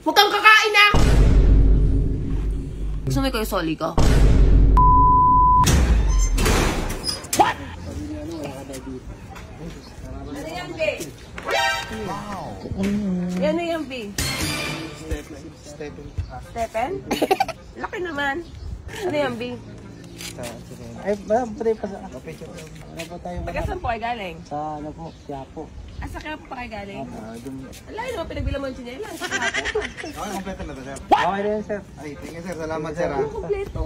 Huwag kang kakain na! Gusto mo kayo soli ko? What? Ano yan, B? Wow! Ano yan, B? Stephen? Laki naman. Ano yan, B? Ay, pwede pa sa picture. Ano po tayo? Pagkasan po kayo galing? Sa ano po, Quiapo. Asa kaya po pa kayo galing? Dun. Wala yun naman pinagbilang mo yung chinelas. Okay, kompleto na to, sir. Okay rin, sir. Ay, thank you, sir. Salamat, sir. Ano kompleto?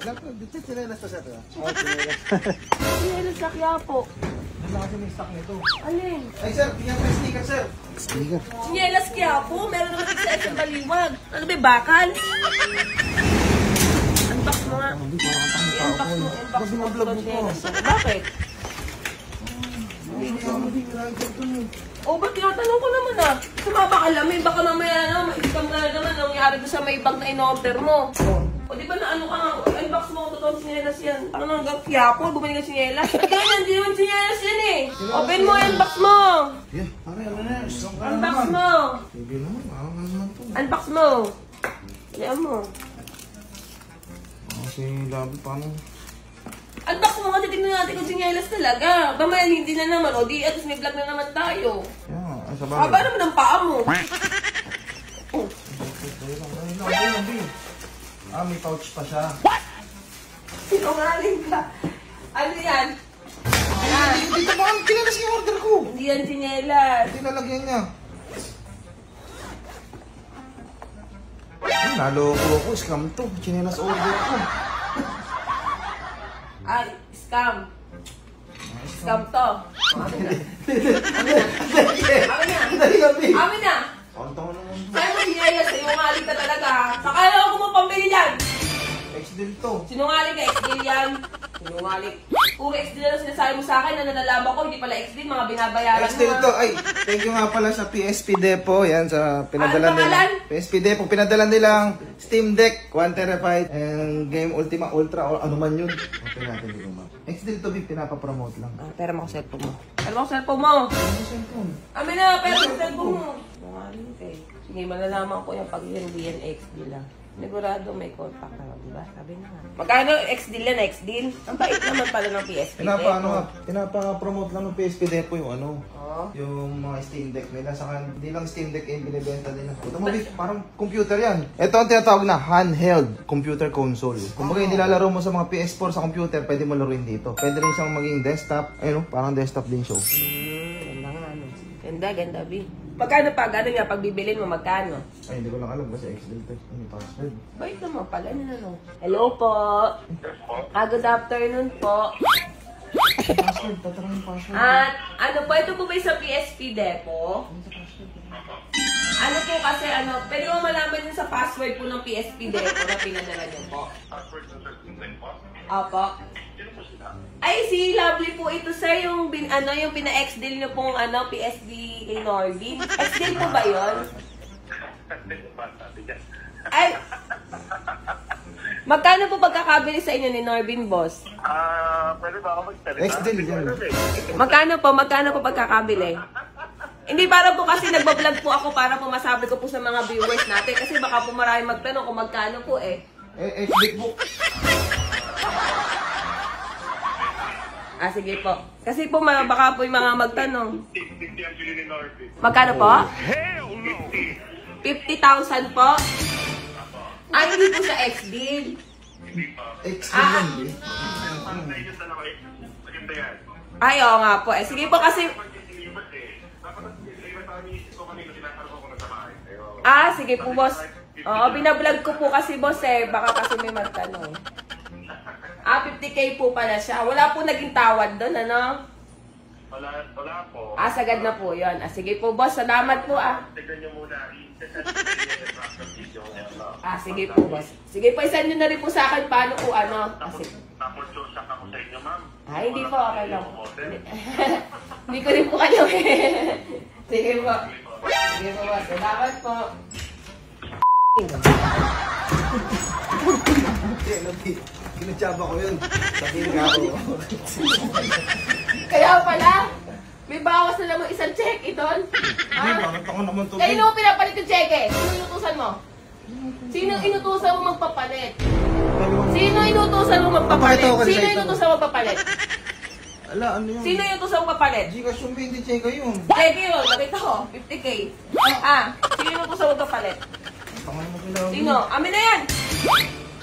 Alam ko, dito chinelas to, sir. Chinelas sa Quiapo. Wala kasi may stock nito. Alin? Ay, sir, tingnan mo yung sticker, sir. Chinelas Quiapo? Meron naman sa SM Baliwag. Ano ba, bakal? Unbox mo nga. Unbox mo ang chinelas. Bakit? Oh, ba't tinatanong ko naman ah? Sumaba ka lamin, baka mamaya ma-scam ka na naman nangyari doon sa may bag na in-order mo. O di ba na ano ka nga, unbox mo kung totoong sinelas yan. Ano nang hanggang Quiapo, bumalik ka sinelas. Ganyan, hindi naman sinelas yan eh. Open mo, unbox mo. Yeah, pare, ano na yan? Unbox mo. Sige naman, parang ano naman to. Unbox mo. Yan mo. Kasi labi, paano? Unbox mo kasi tignan natin kung sinelas talaga. Mamaya hindi na naman, o di at least may vlog na naman tayo. Yeah, ay sa Haba naman ang paa mo. Oh. Ah, may pouch pa siya. Sinungaling ka. Ano yan? Ah, Dito ba ang kinalas yung order ko? hindi yan sinelas. Hindi nalagyan niya. Ay, naloko ako. Scam to. Chinelas order ko. Ay, scam. Scam to. Amin na. Dali gabi. Amin na. Kontaw naman. Sa'yo mo sinelas, sinungaling ka talaga. Sakala ko mo pambili yan. X-deal to. Sinungaling ka, X-deal yan. Sinungaling. Puro X-deal na sinasabi mo sa akin na nalalaman ko, hindi pala X-deal, mga binabayaran mo. X-deal to. Ay, thank you nga pala sa PSP Depo. Yan, sa pinadalan Ano pangalan? nila. PSP Depo. Pinadalan nilang Steam Deck, 1 terabyte, and Game Ultima Ultra, or ano man yun. Okay natin dito, ma'am. X-deal to, pinapapromote lang. Ah, pera mo ko cellphone mo. Pera mo ko cellphone mo. Ano cellphone? Amin na, pera mo cellphone mo. Sinungaling ka eh. Sige, malalaman ko yung pag hindi yan X-deal lang. Sigurado may contact na, di ba? Sabi na nga. Magkano X-deal yan, X-deal? Ang bait naman pala ng PSP. Pinapapromote lang ng PSP Depo yung ano. Oo. Yung mga Steam Deck nila. Saka hindi lang Steam Deck yung binibenta nila. Ito mo, parang computer yan. Ito ang tinatawag na handheld computer console. Kung bagay nilalaro mo sa mga PS4 sa computer, pwede mo laruin dito. Pwede rin siyang maging desktop. Ayun, parang desktop din siya. Ganda nga, ano. Ganda, B. Magkano pa? Gano'n nga, pag bibilin mo, magkano? Ay, hindi ko lang alam kasi Excel test. Ano yung password? Bait naman pala, ano. Hello po. Good afternoon po. Password, tatanong yung password. At ano po, ito po ba yung sa PSP Depo? Ano po kasi, pwede mo malaman yun sa password po ng PSP Depo na pinadala niyo po. Opo. Ay, si Lovely po ito sir, yung yung pina-X-deal niyo pong PSP kay Norbin. X-deal po ba yun? Ay, magkano po pagkakabili sa inyo ni Norbin, boss? Pwede ba ako magsalita? Excel yan. Magkano po pagkakabili? Hindi, para po kasi nagbablog po ako para po masabi ko po sa mga viewers natin kasi baka po marami magtanong kung magkano po eh. Excel book. Sige po. Kasi po baka po yung mga magtanong. 50 ang bili ni Norby. Magkano po? Hell no! 50,000 po? Hindi po sa X-deal. Excel yan, eh. Para sa inyo dalawa, maganda yan. Ay, oo nga po. Sige po kasi... Pag nilibat dapat nilibat ang iisip ko kanina tinatanong ko na sa bahay. Sige po, boss. Oo, binablog ko po kasi, boss Baka kasi may magtanong. 50K po pala siya. Wala po naging tawad doon, ano? Wala po. Sagad na po yun. Sige po, boss. Salamat po, Tignan nyo muna. sige po, boss. Sige po, isend nyo na rin po sa akin paano po, Tapos shock ako sa inyo, ma'am. Hindi po, okay lang. Hindi ko rin po kayo Sige po. Sige po, boss. Salamat po. Kinatsaba ko yun. Sabihin nga ako. Kaya pala, May bawas na naman isang check doon. Hindi, parang tanga naman to. Kaya mo pinapalit yung cheque? Sino inutusan mo? Sino inutusan mo magpapalit? Sino inutusan mo magpapalit? Papakita ko kasi Sino ito. inutusan mo magpapalit? Ala, ano yun? Sino inutusan mo magpapalit? Gcash yung hindi check yun. Cheque yun, nakita ko, 50K. Sino inutusan mo magpapalit? Tanga naman sila. Sino? Amin na yan!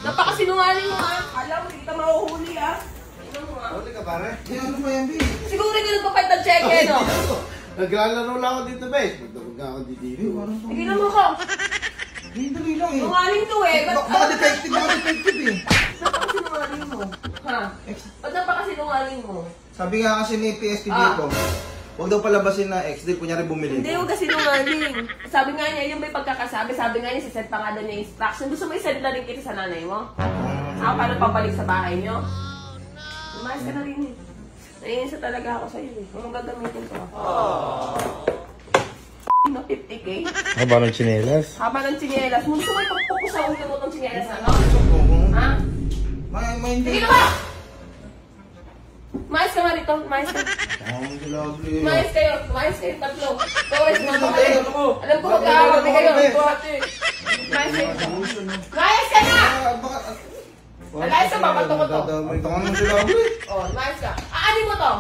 Napakasinungaling mo ha! Alam mo, hindi kita mahuhuli ha! Tingnan mo ha! Huli ka pare? Eh, ano ba yan, B? Siguro ka nagpapalit ng cheque, no? Naglalaro lang ako dito, be. Magdamag ako dito. Tingnan mo ko! Hindi, dali lang eh. Sinungaling to eh! Baka detective eh. Napakasinungaling mo? Ha? Ba't napakasinungaling mo? Sabi nga kasi ni PSP Ah. dito, huwag daw palabasin na ex, di kunyari bumili. Hindi, huwag kasi sinungaling. Sabi nga niya, yung may pagkakasabi, sabi nga niya, sisend pa nga doon niya instruction. Gusto mo isend na rin kita sa nanay mo? Paano pabalik sa bahay niyo? Umayos ka na rin eh. Naiinsa talaga ako sa'yo eh. Anong gagamitin ko? No, 50K? Haba ng chinelas. Haba ng tsinelas. Gusto mo ipagpupo sa ulo mo ng tsinelas na, no? Ha? May hindi. Sige na ba? Umayos ka nga rito. Umayos ka. Umayos kayo. Umayos kayo tatlo. Umayos na ako kayo. Alam ko magkakawag kayo. Umayos kayo. Umayos ka na! Alayos ka ba? Bato ko to. Ang tanga naman sila ako eh. Oh, umayos ka. Aanin mo to.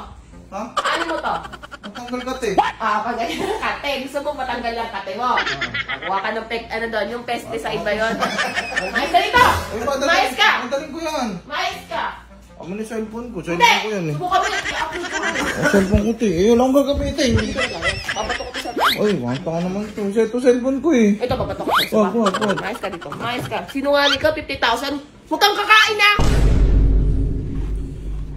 Ha? Aanin mo to. Matanggal ka te. Pag ganyan ang kate, gusto mo matanggal lang kate mo. Kuha ka ng ano doon, yung pesticide ba yun? Umayos ka dito! Umayos ka! Madaling ko yan. Umayos ka! Ako na yung cellphone ko. Hindi! Cellphone ko yan eh. Subukan mo yan. I-upload ko nga. Ang cellphone ko te. Eh, wala akong gagamitin. Babato ko to sa... Ay, manta ka naman to. Ito cellphone ko eh. Ito, babato ko to Wag, wag, wag. Umayos ka dito. Umayos ka. Sinungaling ka, 50,000. Huwag kang kakain na!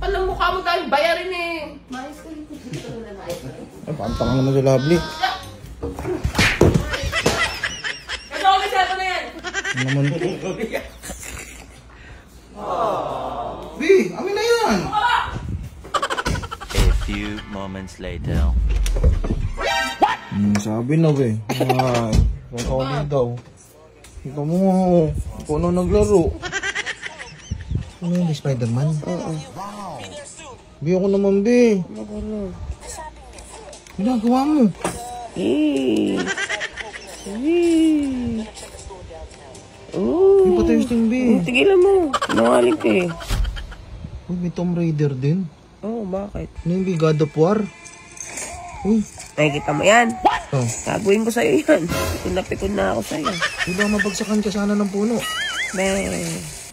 Alam mo ka mo dahil bayarin eh. Umayos ka dito. Dito na lang, umayos ka. Ay, manta ka naman si Lovely. Ito, may cellphone na yan. Ano naman to? B, amin na yan. A few moments later. Sabi na be. Ay, solid daw. Ikaw mo nga oh. Ikaw na naglaro. Ano yun, Spider-Man? Oo. B, ako naman be. Ginagawa mo. Yung patay yung sting B. Tigilan mo. Sinungaling ka eh. Uy, may Tomb Raider din. Oo, bakit? Ano yung B, God of War? Uy. Nakikita mo yan? Oh. Gagawin ko sa'yo yan. Pikon na ako sa'yo. Di ba mabagsakan ka sana ng puno?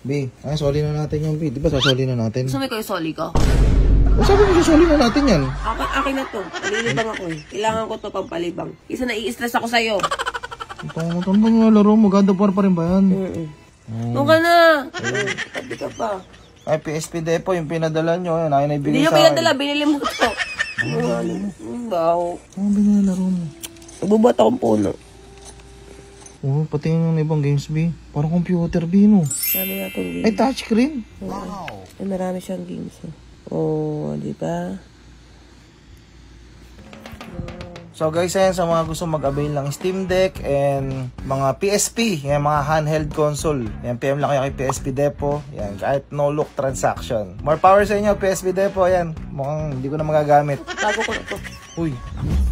B, soli na natin yung B. Di ba sasoli na natin? Gusto mo ko yung soli ko? O sabi mo sasoli na natin yan. Akin na to. Palilibang ako eh. Kailangan ko to pang palibang. Isa na i-stress ako sa'yo. Ito ba nga laro mo? God of War pa rin ba yan? Doon ka na. Tabi ka pa. Ay, PSP Depo, yung pinadala nyo. Ayun, ayun, Hindi ibigay nyo sa akin. pinadala. Binili mo to. Baho. Ano ba nga laro mo? Nagbubuhat akong puno. Oo, pati yung ibang games, B. Parang computer, B, no? Sabi nga itong Ay, games. touchscreen. Ay, marami siyang games. Oh, di ba? So guys, ayan, sa mga gusto mag-avail ng Steam Deck and mga PSP, yan, mga handheld console. Yan, PM lang kayo kay PSP Depo. Yan, kahit no look transaction. More power sa inyo, PSP Depo. Yan, mukhang hindi ko na magagamit. Tago ko na to. Uy.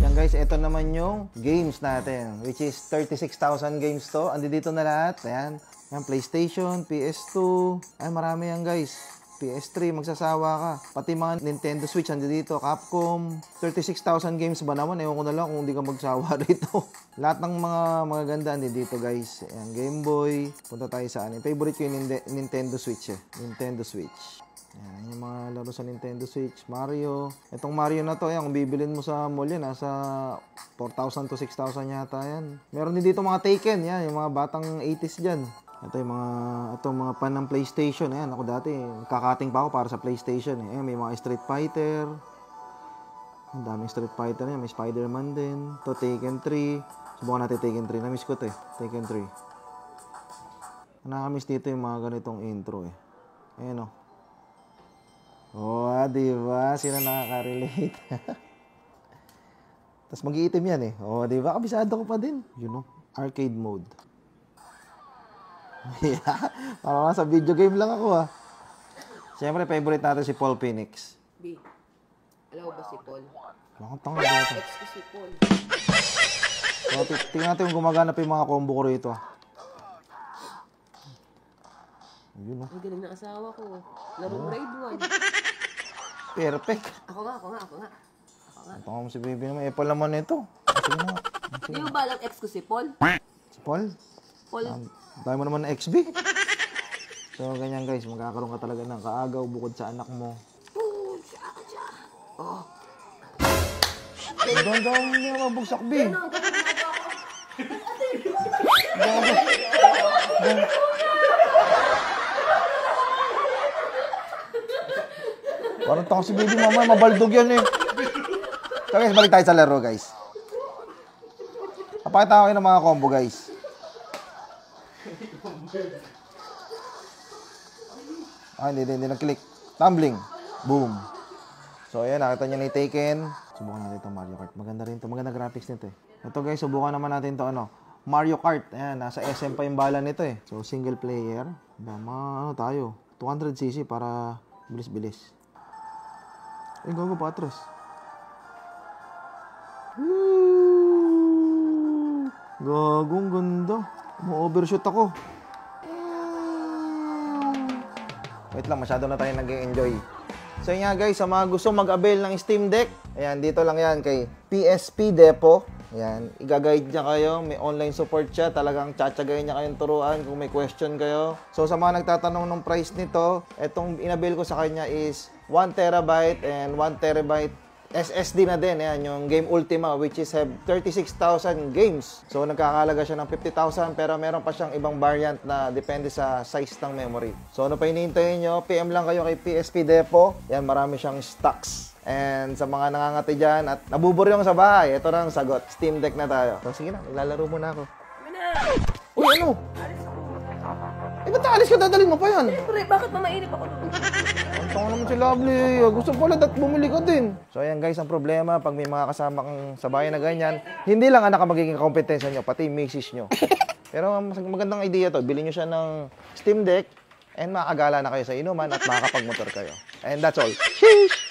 Yan guys, ito naman yung games natin, which is 36,000 games to. Andi dito na lahat. Ayan. Yan, PlayStation, PS2. Ay, marami yan guys. PS3, magsasawa ka. Pati mga Nintendo Switch, andi dito. Capcom, 36,000 games ba naman? Ewan ko na lang kung hindi ka magsawa rito. Lahat ng mga ganda andi dito guys. Ayan, Game Boy. Punta tayo sa ano. Favorite ko yung Nintendo Switch eh. Nintendo Switch. Ayan, yung mga laro sa Nintendo Switch. Mario. Itong Mario na to, ayan, kung bibilin mo sa mall yan, nasa 4,000 to 6,000 yata yan. Meron din dito mga Taken, yan, yung mga batang 80s dyan. Ito yung mga pan ng PlayStation. Ayan, ako dati, kakating pa ako para sa PlayStation. Ayan, may mga Street Fighter. Ang daming Street Fighter yan. May Spider-Man din. Ito, Taken 3. Subukan natin Taken 3. Namiss ko to eh. Taken 3. Nakamiss dito yung mga ganitong intro eh. Ayan o. Oh, diba? Sino nakaka-relate? Tapos mag-iitim yan eh. Oh, diba? Kabisado ko pa din. You know, arcade mode. Yeah. Parang sa video game lang ako ah. Siyempre, favorite natin si Paul Phoenix. B, alam mo ba si Paul? Bakit tanga ba ito? Excuse Paul. So, tingnan natin kung gumagana pa yung mga combo ko rito. Ayun oh. Ang galing ng asawa ko. Larong grade 1. Perfect. Ako nga. Ito nga mo si baby naman. Apple naman ito. Sige na. Di mo ba lang excuse Paul? Si Paul. Paul, Dahil mo naman na XB. So, ganyan guys. Magkakaroon ka talaga ng kaagaw bukod sa anak mo. Doon, hindi na mabugsak, B. Parang tanga si baby mama, mabaldog yan eh. So guys, balik tayo sa laro guys. Papakita ko kayo ng mga combo guys. Hindi nag-click. Tumbling. Boom. So ayan, nakita nyo na yung Taken. Subukan natin itong Mario Kart. Maganda rin ito. Maganda graphics nito eh. Ito guys, subukan naman natin ito Mario Kart. Ayan, nasa SM pa yung bala nito eh. So single player. Tayo. 200cc para bilis-bilis. Ay, gago pa atras. Gagong ganda. Mo-overshoot ako. Wait lang, masyado na tayo nag-enjoy. So yun nga guys, sa mga gusto mag-avail ng Steam Deck, ayan, dito lang yan kay PSP Depot. Ayan, i-guide niya kayo, may online support siya, talagang tsatsagayin niya kayong turuan kung may question kayo. So sa mga nagtatanong ng price nito, etong in-avail ko sa kanya is 1 terabyte and 1 terabyte SSD na din. Ayan, yung Game Ultima which is have 36,000 games. So nagkakalaga siya ng 50,000 pero meron pa siyang ibang variant na depende sa size ng memory. So ano pa hinihintay nyo? PM lang kayo kay PSP Depot. Yan, marami siyang stocks. And sa mga nangangati dyan at nabuburyong sa bahay, ito na ang sagot. Steam Deck na tayo. So sige na, maglalaro muna ako. Uy, ano? Eh, ba't alis ka? Dadalhin mo pa yan. siyempre, bakit mamainip ako doon? Ang tanga naman si Lovely. Gusto pala dat bumili ka din. So ayan guys, ang problema pag may mga kasama kang sa bahay na ganyan, hindi lang anak ang magiging kompetensya nyo, pati misis nyo. Pero magandang idea to. Bilhin nyo siya ng Steam Deck and makakagala na kayo sa inuman at makakapag-motor kayo. And that's all. Sheesh!